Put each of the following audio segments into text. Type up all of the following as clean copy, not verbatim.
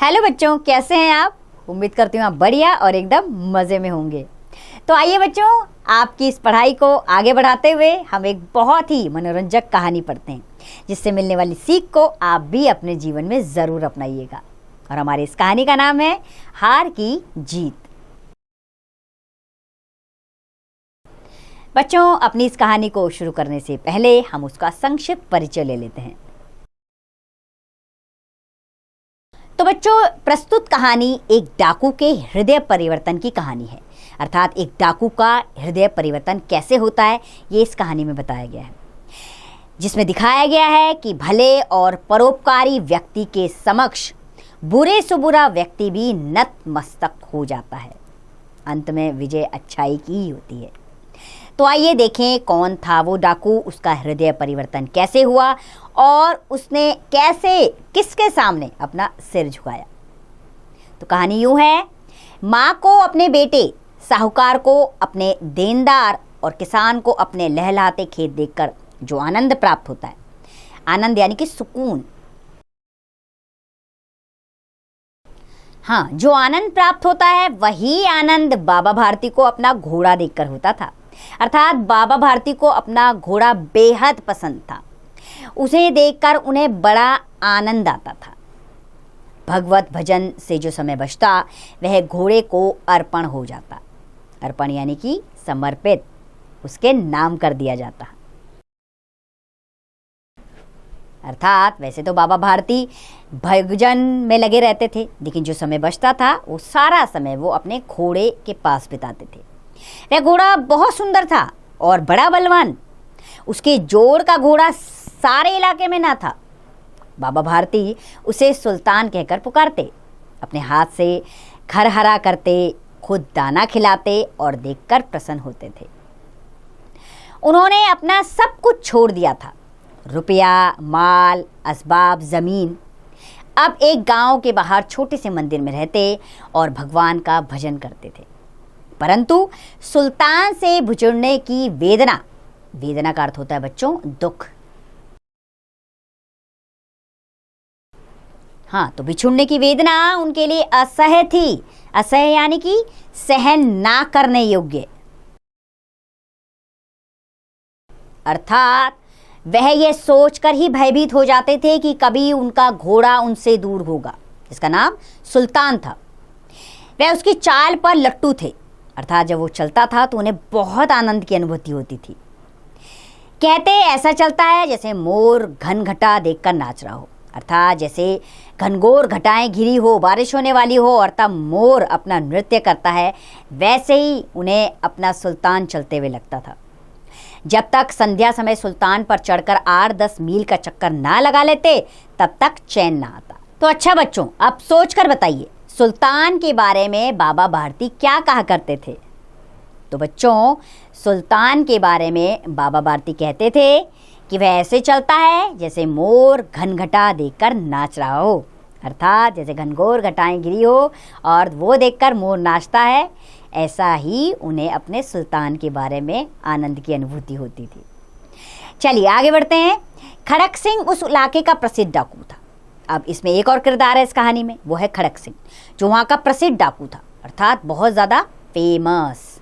Hello बच्चों, कैसे हैं आप। उम्मीद करती हूँ आप बढ़िया और एकदम मज़े में होंगे। तो आइए बच्चों, आपकी इस पढ़ाई को आगे बढ़ाते हुए हम एक बहुत ही मनोरंजक कहानी पढ़ते हैं, जिससे मिलने वाली सीख को आप भी अपने जीवन में ज़रूर अपनाइएगा। और हमारी इस कहानी का नाम है हार की जीत। बच्चों, अपनी इस कहानी को शुरू करने से पहले हम उसका संक्षिप्त परिचय ले लेते हैं। तो बच्चों, प्रस्तुत कहानी एक डाकू के हृदय परिवर्तन की कहानी है। अर्थात एक डाकू का हृदय परिवर्तन कैसे होता है, ये इस कहानी में बताया गया है, जिसमें दिखाया गया है कि भले और परोपकारी व्यक्ति के समक्ष बुरे से बुरा व्यक्ति भी नतमस्तक हो जाता है। अंत में विजय अच्छाई की ही होती है। तो आइए देखें कौन था वो डाकू, उसका हृदय परिवर्तन कैसे हुआ और उसने कैसे किसके सामने अपना सिर झुकाया। तो कहानी यूं है। माँ को अपने बेटे, साहूकार को अपने देनदार और किसान को अपने लहलहाते खेत देखकर जो आनंद प्राप्त होता है, आनंद यानी कि सुकून, हाँ, जो आनंद प्राप्त होता है वही आनंद बाबा भारती को अपना घोड़ा देखकर होता था। अर्थात बाबा भारती को अपना घोड़ा बेहद पसंद था। उसे देखकर उन्हें बड़ा आनंद आता था। भगवत भजन से जो समय बचता वह घोड़े को अर्पण हो जाता। अर्पण यानी कि समर्पित, उसके नाम कर दिया जाता। अर्थात वैसे तो बाबा भारती भजन में लगे रहते थे, लेकिन जो समय बचता था वो सारा समय वो अपने घोड़े के पास बिताते थे। वह घोड़ा बहुत सुंदर था और बड़ा बलवान। उसके जोड़ का घोड़ा सारे इलाके में ना था। बाबा भारती उसे सुल्तान कहकर पुकारते, अपने हाथ से घर हरा करते, खुद दाना खिलाते और देखकर प्रसन्न होते थे। उन्होंने अपना सब कुछ छोड़ दिया था, रुपया, माल, असबाब, ज़मीन। अब एक गांव के बाहर छोटे से मंदिर में रहते और भगवान का भजन करते थे। परंतु सुल्तान से बिछुड़ने की वेदना, वेदना का अर्थ होता है बच्चों दुख, हाँ, तो बिछुड़ने की वेदना उनके लिए असह्य थी। असह्य यानी कि सहन ना करने योग्य। अर्थात वह यह सोचकर ही भयभीत हो जाते थे कि कभी उनका घोड़ा उनसे दूर होगा, जिसका नाम सुल्तान था। वह उसकी चाल पर लट्टू थे। अर्थात जब वो चलता था तो उन्हें बहुत आनंद की अनुभूति होती थी। कहते ऐसा चलता है जैसे मोर घन घटा देखकर नाच रहा हो। अर्थात जैसे घनघोर घटाएं घिरी हो, बारिश होने वाली हो और तब मोर अपना नृत्य करता है, वैसे ही उन्हें अपना सुल्तान चलते हुए लगता था। जब तक संध्या समय सुल्तान पर चढ़कर 8-10 मील का चक्कर ना लगा लेते, तब तक चैन ना आता। तो अच्छा बच्चों, अब सोच कर बताइए सुल्तान के बारे में बाबा भारती क्या कहा करते थे। तो बच्चों, सुल्तान के बारे में बाबा भारती कहते थे कि वह ऐसे चलता है जैसे मोर घनघटा देखकर नाच रहा हो। अर्थात जैसे घनघोर घटाएं गिरी हो और वो देखकर मोर नाचता है, ऐसा ही उन्हें अपने सुल्तान के बारे में आनंद की अनुभूति होती थी। चलिए आगे बढ़ते हैं। खड़क सिंह उस इलाके का प्रसिद्ध डाकू था। अब इसमें एक और किरदार है इस कहानी में, वो है खड़क सिंह, जो वहाँ का प्रसिद्ध डाकू था। अर्थात बहुत ज़्यादा फेमस,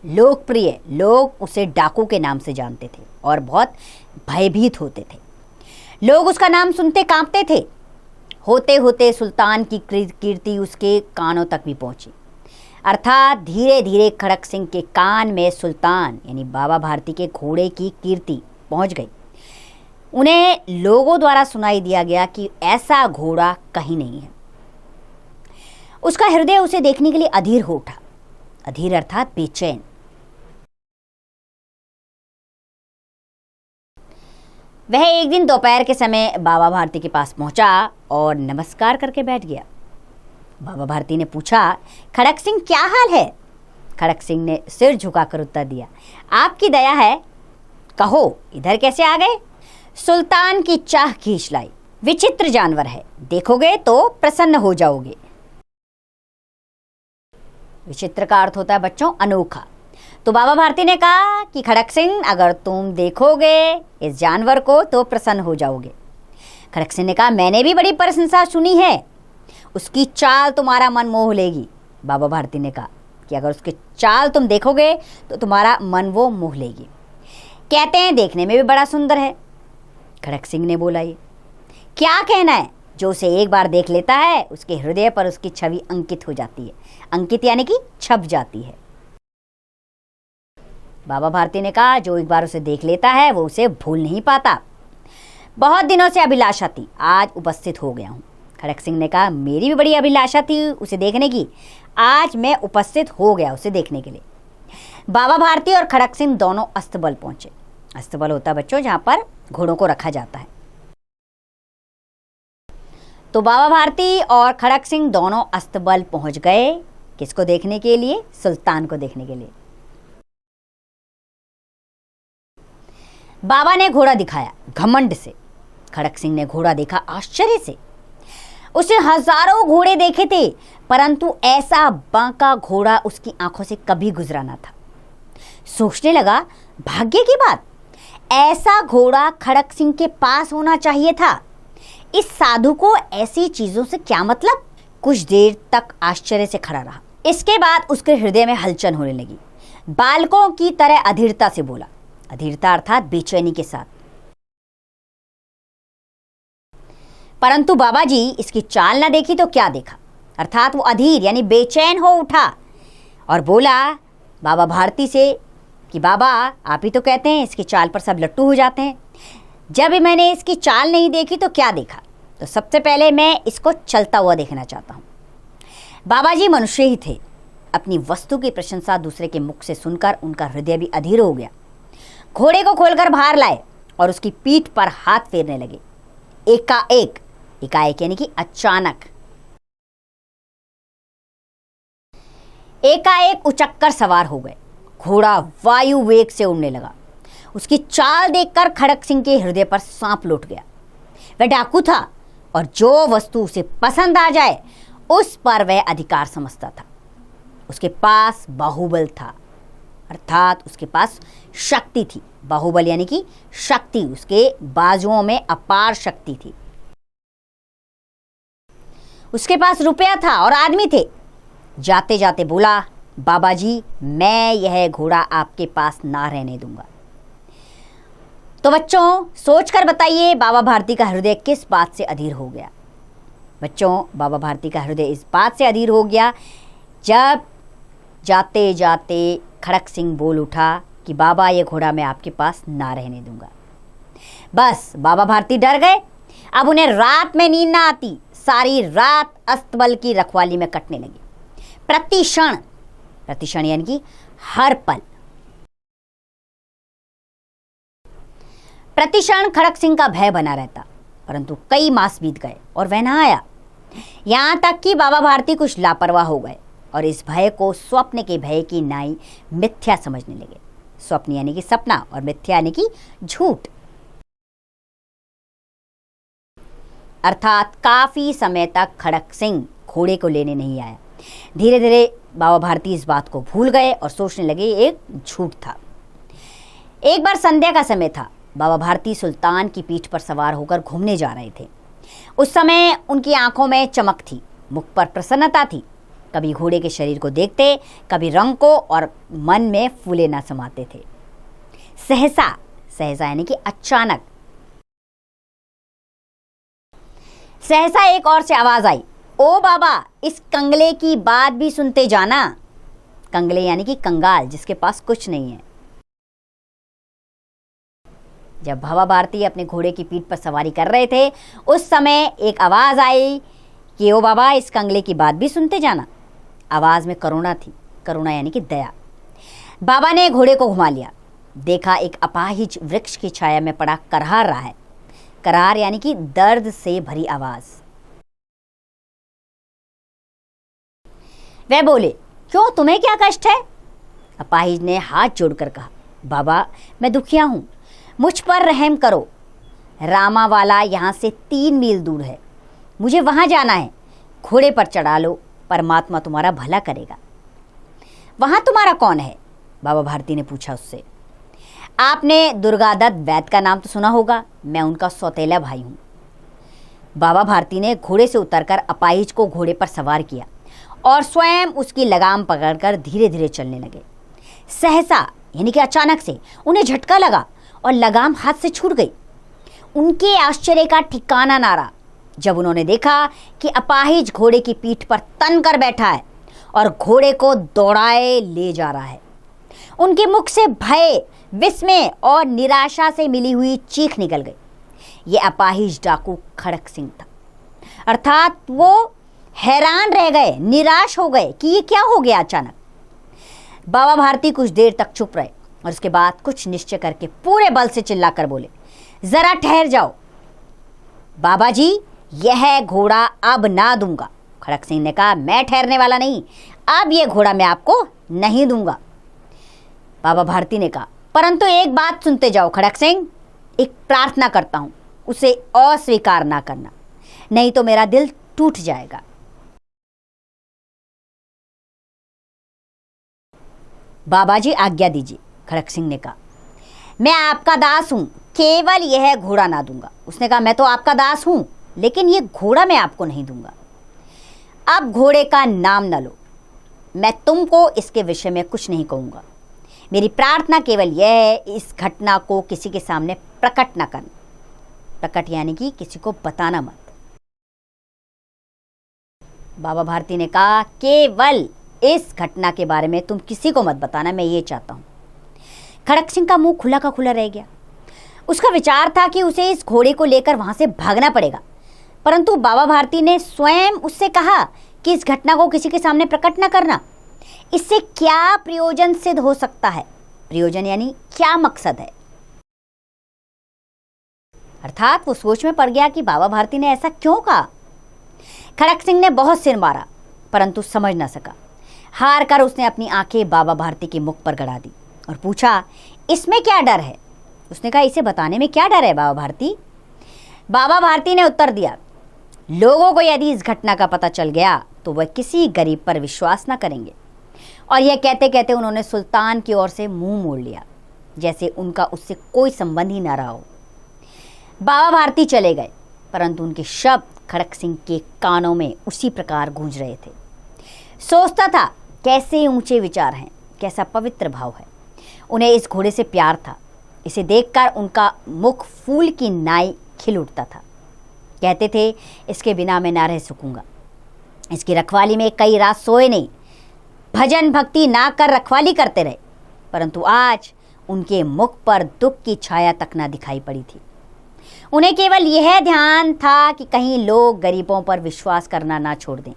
लोकप्रिय। लोग उसे डाकू के नाम से जानते थे और बहुत भयभीत होते थे। लोग उसका नाम सुनते कांपते थे। होते होते सुल्तान की कीर्ति उसके कानों तक भी पहुंची। अर्थात धीरे धीरे खड़क सिंह के कान में सुल्तान यानी बाबा भारती के घोड़े की कीर्ति पहुंच गई। उन्हें लोगों द्वारा सुनाई दिया गया कि ऐसा घोड़ा कहीं नहीं है। उसका हृदय उसे देखने के लिए अधीर हो उठा। अधीर अर्थात बेचैन। वह एक दिन दोपहर के समय बाबा भारती के पास पहुंचा और नमस्कार करके बैठ गया। बाबा भारती ने पूछा, खड़क सिंह क्या हाल है। खड़क सिंह ने सिर झुकाकर उत्तर दिया, आपकी दया है। कहो इधर कैसे आ गए। सुल्तान की चाह खींच लाई। विचित्र जानवर है, देखोगे तो प्रसन्न हो जाओगे। विचित्र का अर्थ होता है बच्चों अनोखा। तो बाबा भारती ने कहा कि खड़क सिंह, अगर तुम देखोगे इस जानवर को तो प्रसन्न हो जाओगे। खड़क सिंह ने कहा, मैंने भी बड़ी प्रशंसा सुनी है, उसकी चाल तुम्हारा मन मोह लेगी। बाबा भारती ने कहा कि अगर उसकी चाल तुम देखोगे तो तुम्हारा मन वो मोह लेगी। कहते हैं देखने में भी बड़ा सुंदर है। खड़क सिंह ने बोला, ये क्या कहना है, जो उसे एक बार देख लेता है उसके हृदय पर उसकी छवि अंकित हो जाती है। अंकित यानी कि छप जाती है। बाबा भारती ने कहा, जो एक बार उसे देख लेता है वो उसे भूल नहीं पाता। बहुत दिनों से अभिलाषा थी, आज उपस्थित हो गया हूँ। खड़क सिंह ने कहा, मेरी भी बड़ी अभिलाषा थी उसे देखने की, आज मैं उपस्थित हो गया उसे देखने के लिए। बाबा भारती और खड़क सिंह दोनों अस्तबल पहुंचे। अस्तबल होता है बच्चों जहां पर घोड़ों को रखा जाता है। तो बाबा भारती और खड़क सिंह दोनों अस्तबल पहुंच गए। किसको देखने के लिए? सुल्तान को देखने के लिए। बाबा ने घोड़ा दिखाया घमंड से। खड़क सिंह ने घोड़ा देखा आश्चर्य से। उसे हजारों घोड़े देखे थे, परंतु ऐसा बांका घोड़ा उसकी आंखों से कभी गुजरा ना था। सोचने लगा, भाग्य की बात, ऐसा घोड़ा खड़क सिंह के पास होना चाहिए था। इस साधु को ऐसी चीजों से क्या मतलब? कुछ देर तक आश्चर्य से खड़ा रहा। इसके बाद उसके हृदय में हलचल होने लगी। बालकों की तरह अधीरता से बोला, अधीरता अर्थात बेचैनी के साथ, परंतु बाबा जी इसकी चाल ना देखी तो क्या देखा, अर्थात वो अधीर यानी बेचैन हो उठा और बोला बाबा भारती से कि बाबा आप ही तो कहते हैं इसकी चाल पर सब लट्टू हो जाते हैं। जब मैंने इसकी चाल नहीं देखी तो क्या देखा? तो सबसे पहले मैं इसको चलता हुआ देखना चाहता हूँ। बाबा जी मनुष्य ही थे। अपनी वस्तु की प्रशंसा दूसरे के मुख से सुनकर उनका हृदय भी अधीर हो गया। घोड़े को खोलकर बाहर लाए और उसकी पीठ पर हाथ फेरने लगे। एकाएक, एकाएक यानी कि अचानक, एकाएक उचक्कर सवार हो गए। घोड़ा वायु वेग से उड़ने लगा। उसकी चाल देखकर खड़क सिंह के हृदय पर सांप लौट गया। वह डाकू था और जो वस्तु उसे पसंद आ जाए उस पर वह अधिकार समझता था। उसके पास बाहुबल था, अर्थात उसके पास शक्ति थी। बाहुबल यानी कि शक्ति, उसके बाजुओं में अपार शक्ति थी। उसके पास रुपया था और आदमी थे। जाते जाते बोला, बाबा जी मैं यह घोड़ा आपके पास ना रहने दूंगा। तो बच्चों सोचकर बताइए बाबा भारती का हृदय किस बात से अधीर हो गया? बच्चों बाबा भारती का हृदय इस बात से अधीर हो गया जब जाते जाते खड़क सिंह बोल उठा कि बाबा ये घोड़ा मैं आपके पास ना रहने दूंगा। बस बाबा भारती डर गए। अब उन्हें रात में नींद ना आती। सारी रात अस्तबल की रखवाली में कटने लगी। प्रतिक्षण, प्रतिक्षण यानी कि हर पल, प्रतिक्षण खड़क सिंह का भय बना रहता। परंतु कई मास बीत गए और वह ना आया। यहां तक कि बाबा भारती कुछ लापरवाह हो गए और इस भय को स्वप्न के भय की नाई मिथ्या समझने लगे। स्वप्न यानी कि सपना और मिथ्या यानी कि झूठ। अर्थात काफी समय तक खड़क सिंह घोड़े को लेने नहीं आया। धीरे धीरे बाबा भारती इस बात को भूल गए और सोचने लगे एक झूठ था। एक बार संध्या का समय था। बाबा भारती सुल्तान की पीठ पर सवार होकर घूमने जा रहे थे। उस समय उनकी आंखों में चमक थी, मुख पर प्रसन्नता थी। कभी घोड़े के शरीर को देखते, कभी रंग को, और मन में फूले ना समाते थे। सहसा, सहसा यानी कि अचानक, सहसा एक और से आवाज आई, ओ बाबा इस कंगले की बात भी सुनते जाना। कंगले यानी कि कंगाल, जिसके पास कुछ नहीं है। जब बाबा भारती अपने घोड़े की पीठ पर सवारी कर रहे थे उस समय एक आवाज आई कि ओ बाबा इस कंगले की बात भी सुनते जाना। आवाज में करुणा थी, करुणा यानी कि दया। बाबा ने घोड़े को घुमा लिया। देखा एक अपाहिज वृक्ष की छाया में पड़ा करहार रहा है। करार यानी कि दर्द से भरी आवाज। वह बोले, क्यों तुम्हें क्या कष्ट है? अपाहिज ने हाथ जोड़कर कहा, बाबा मैं दुखिया हूं, मुझ पर रहम करो। रामावाला यहाँ से 3 मील दूर है, मुझे वहां जाना है। घोड़े पर चढ़ा लो, परमात्मा तुम्हारा भला करेगा। वहां तुम्हारा कौन है? बाबा भारती ने पूछा उससे। आपने दुर्गादत्त वैद्य का नाम तो सुना होगा, मैं उनका सौतेला भाई हूं। बाबा भारती ने घोड़े से उतरकर अपाहिज को घोड़े पर सवार किया और स्वयं उसकी लगाम पकड़कर धीरे धीरे चलने लगे। सहसा यानी कि अचानक से उन्हें झटका लगा और लगाम हाथ से छूट गई। उनके आश्चर्य का ठिकाना ना रहा जब उन्होंने देखा कि अपाहिज घोड़े की पीठ पर तन कर बैठा है और घोड़े को दौड़ाए ले जा रहा है। उनके मुख से भय, विस्मय और निराशा से मिली हुई चीख निकल गई। ये अपाहिज डाकू खड़क सिंह था। अर्थात वो हैरान रह गए, निराश हो गए कि ये क्या हो गया अचानक। बाबा भारती कुछ देर तक चुप रहे और उसके बाद कुछ निश्चय करके पूरे बल से चिल्लाकर बोले, जरा ठहर जाओ बाबा जी, यह घोड़ा अब ना दूंगा। खड़क सिंह ने कहा, मैं ठहरने वाला नहीं, अब यह घोड़ा मैं आपको नहीं दूंगा। बाबा भारती ने कहा, परंतु एक बात सुनते जाओ खड़क सिंह, एक प्रार्थना करता हूं, उसे अस्वीकार ना करना, नहीं तो मेरा दिल टूट जाएगा। बाबा जी आज्ञा दीजिए, खड़क सिंह ने कहा, मैं आपका दास हूं, केवल यह घोड़ा ना दूंगा। उसने कहा, मैं तो आपका दास हूं, लेकिन यह घोड़ा मैं आपको नहीं दूंगा। अब घोड़े का नाम न लो, मैं तुमको इसके विषय में कुछ नहीं कहूंगा। मेरी प्रार्थना केवल यह है, इस घटना को किसी के सामने प्रकट ना करना। प्रकट यानी कि किसी को बताना मत। बाबा भारती ने कहा, केवल इस घटना के बारे में तुम किसी को मत बताना, मैं ये चाहता हूं। खड़क सिंह का मुंह खुला का खुला रह गया। उसका विचार था कि उसे इस घोड़े को लेकर वहां से भागना पड़ेगा, परंतु बाबा भारती ने स्वयं उससे कहा कि इस घटना को किसी के सामने प्रकट न करना। इससे क्या प्रयोजन सिद्ध हो सकता है? प्रयोजन यानी क्या मकसद है? अर्थात वो सोच में पड़ गया कि बाबा भारती ने ऐसा क्यों कहा। खड़क सिंह ने बहुत सिर मारा परंतु समझ न सका। हार कर उसने अपनी आंखें बाबा भारती के मुख पर गड़ा दी और पूछा, इसमें क्या डर है? उसने कहा, इसे बताने में क्या डर है बाबा भारती? बाबा भारती ने उत्तर दिया, लोगों को यदि इस घटना का पता चल गया तो वह किसी गरीब पर विश्वास न करेंगे। और यह कहते कहते उन्होंने सुल्तान की ओर से मुंह मोड़ लिया, जैसे उनका उससे कोई संबंध ही न रहा हो। बाबा भारती चले गए परंतु उनके शब्द खड़क सिंह के कानों में उसी प्रकार गूंज रहे थे। सोचता था, कैसे ऊंचे विचार हैं, कैसा पवित्र भाव है। उन्हें इस घोड़े से प्यार था। इसे देखकर उनका मुख फूल की नाई खिल उठता था। कहते थे, इसके बिना मैं ना रह सकूंगा। इसकी रखवाली में कई रात सोए नहीं, भजन भक्ति ना कर रखवाली करते रहे, परंतु आज उनके मुख पर दुख की छाया तक ना दिखाई पड़ी थी। उन्हें केवल यह ध्यान था कि कहीं लोग गरीबों पर विश्वास करना ना छोड़ दें।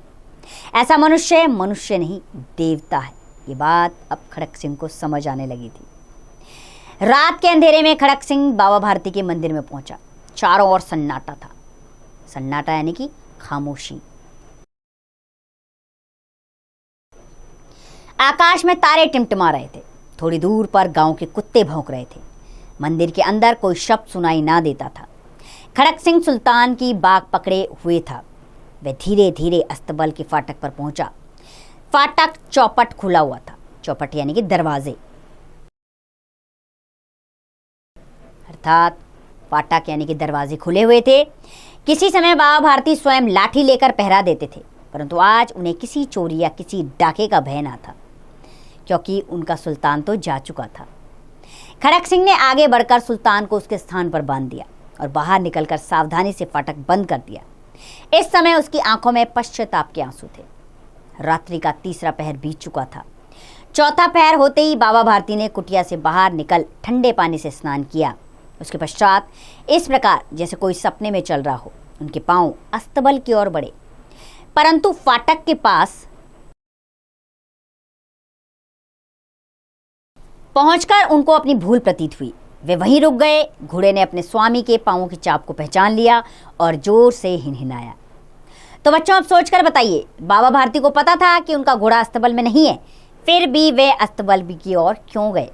ऐसा मनुष्य मनुष्य नहीं, देवता है। ये बात अब खड़क सिंह को समझ आने लगी थी। रात के अंधेरे में खड़क सिंह बाबा भारती के मंदिर में पहुंचा। चारों ओर सन्नाटा था। सन्नाटा यानी कि खामोशी। आकाश में तारे टिमटिमा रहे थे। थोड़ी दूर पर गांव के कुत्ते भौंक रहे थे। मंदिर के अंदर कोई शब्द सुनाई ना देता था। खड़क सिंह सुल्तान की बाग पकड़े हुए था। वह धीरे धीरे अस्तबल के फाटक पर पहुंचा। फाटक चौपट खुला हुआ था। चौपट यानी कि दरवाजे, अर्थात फाटक यानी कि दरवाजे खुले हुए थे। किसी समय बाबा भारती स्वयं लाठी लेकर पहरा देते थे, परंतु आज उन्हें किसी चोरी या किसी डाके का भय ना था, क्योंकि उनका सुल्तान तो जा चुका था। खड़क सिंह ने आगे बढ़कर सुल्तान को उसके स्थान पर बांध दिया और बाहर निकलकर सावधानी से फाटक बंद कर दिया। इस समय उसकी आंखों में पश्चाताप के आंसू थे। रात्रि का तीसरा पहर बीत चुका था। चौथा पहर होते ही बाबा भारती ने कुटिया से बाहर निकल ठंडे पानी से स्नान किया। उसके पश्चात इस प्रकार जैसे कोई सपने में चल रहा हो, उनके पांव अस्तबल की ओर बढ़े, परंतु फाटक के पास पहुंचकर उनको अपनी भूल प्रतीत हुई। वे वहीं रुक गए। घोड़े ने अपने स्वामी के पांवों की चाप को पहचान लिया और जोर से हिनहिनाया। तो बच्चों, अब सोचकर बताइए, बाबा भारती को पता था कि उनका घोड़ा अस्तबल में नहीं है, फिर भी वे अस्तबल की ओर क्यों गए?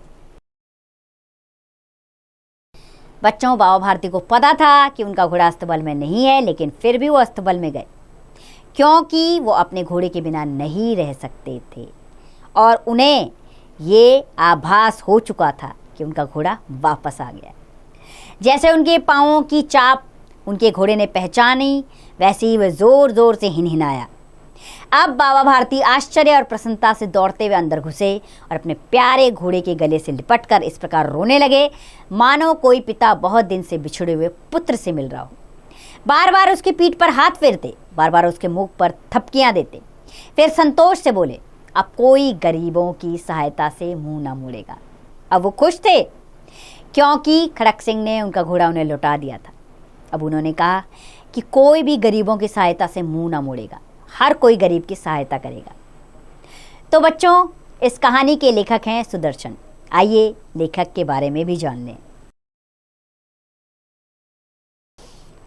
बच्चों, बाबा भारती को पता था कि उनका घोड़ा अस्तबल में नहीं है, लेकिन फिर भी वो अस्तबल में गए, क्योंकि वो अपने घोड़े के बिना नहीं रह सकते थे और उन्हें ये आभास हो चुका था कि उनका घोड़ा वापस आ गया। जैसे उनके पांवों की चाप उनके घोड़े ने पहचानी, वैसे ही वह जोर जोर से हिनहिनाया। अब बाबा भारती आश्चर्य और प्रसन्नता से दौड़ते हुए अंदर घुसे और अपने प्यारे घोड़े के गले से लिपटकर इस प्रकार रोने लगे मानो कोई पिता बहुत दिन से बिछड़े हुए पुत्र से मिल रहा हो। बार बार उसकी पीठ पर हाथ फेरते, बार बार उसके मुंह पर थपकियां देते। फिर संतोष से बोले, अब कोई गरीबों की सहायता से मुंह ना मोड़ेगा। अब वो खुश थे क्योंकि खड़क सिंह ने उनका घोड़ा उन्हें लौटा दिया था। अब उन्होंने कहा कि कोई भी गरीबों की सहायता से मुंह ना मोड़ेगा, हर कोई गरीब की सहायता करेगा। तो बच्चों, इस कहानी के लेखक हैं सुदर्शन। आइए लेखक के बारे में भी जान लें।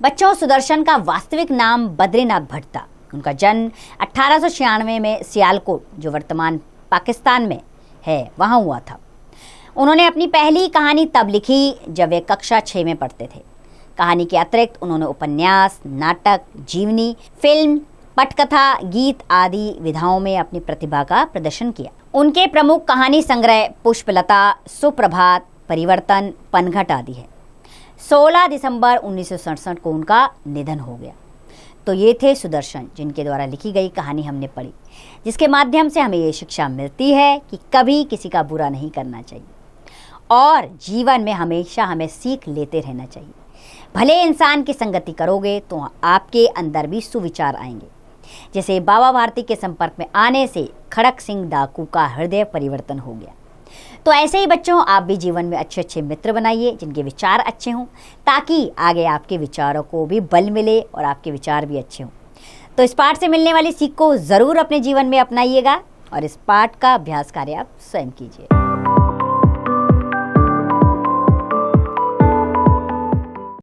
बच्चों, सुदर्शन का वास्तविक नाम बद्रीनाथ भट्ट था। उनका जन्म 1896 में सियालकोट, जो वर्तमान पाकिस्तान में है, वहाँ हुआ था। उन्होंने अपनी पहली कहानी तब लिखी जब वे कक्षा 6 में पढ़ते थे। कहानी के अतिरिक्त उन्होंने उपन्यास, नाटक, जीवनी, फिल्म, पटकथा, गीत आदि विधाओं में अपनी प्रतिभा का प्रदर्शन किया। उनके प्रमुख कहानी संग्रह पुष्पलता, सुप्रभात, परिवर्तन, पनघट आदि है। 16 दिसंबर 1967 को उनका निधन हो गया। तो ये थे सुदर्शन, जिनके द्वारा लिखी गई कहानी हमने पढ़ी, जिसके माध्यम से हमें ये शिक्षा मिलती है कि कभी किसी का बुरा नहीं करना चाहिए और जीवन में हमेशा हमें सीख लेते रहना चाहिए। भले इंसान की संगति करोगे तो आपके अंदर भी सुविचार आएंगे। जैसे बाबा भारती के संपर्क में आने से खड़क सिंह डाकू का हृदय परिवर्तन हो गया। तो ऐसे ही बच्चों, आप भी जीवन में अच्छे अच्छे मित्र बनाइए जिनके विचार अच्छे हों, ताकि आगे आपके विचारों को भी बल मिले और आपके विचार भी अच्छे हों। तो इस पाठ से मिलने वाली सीख को ज़रूर अपने जीवन में अपनाइएगा और इस पाठ का अभ्यास कार्य आप स्वयं कीजिए।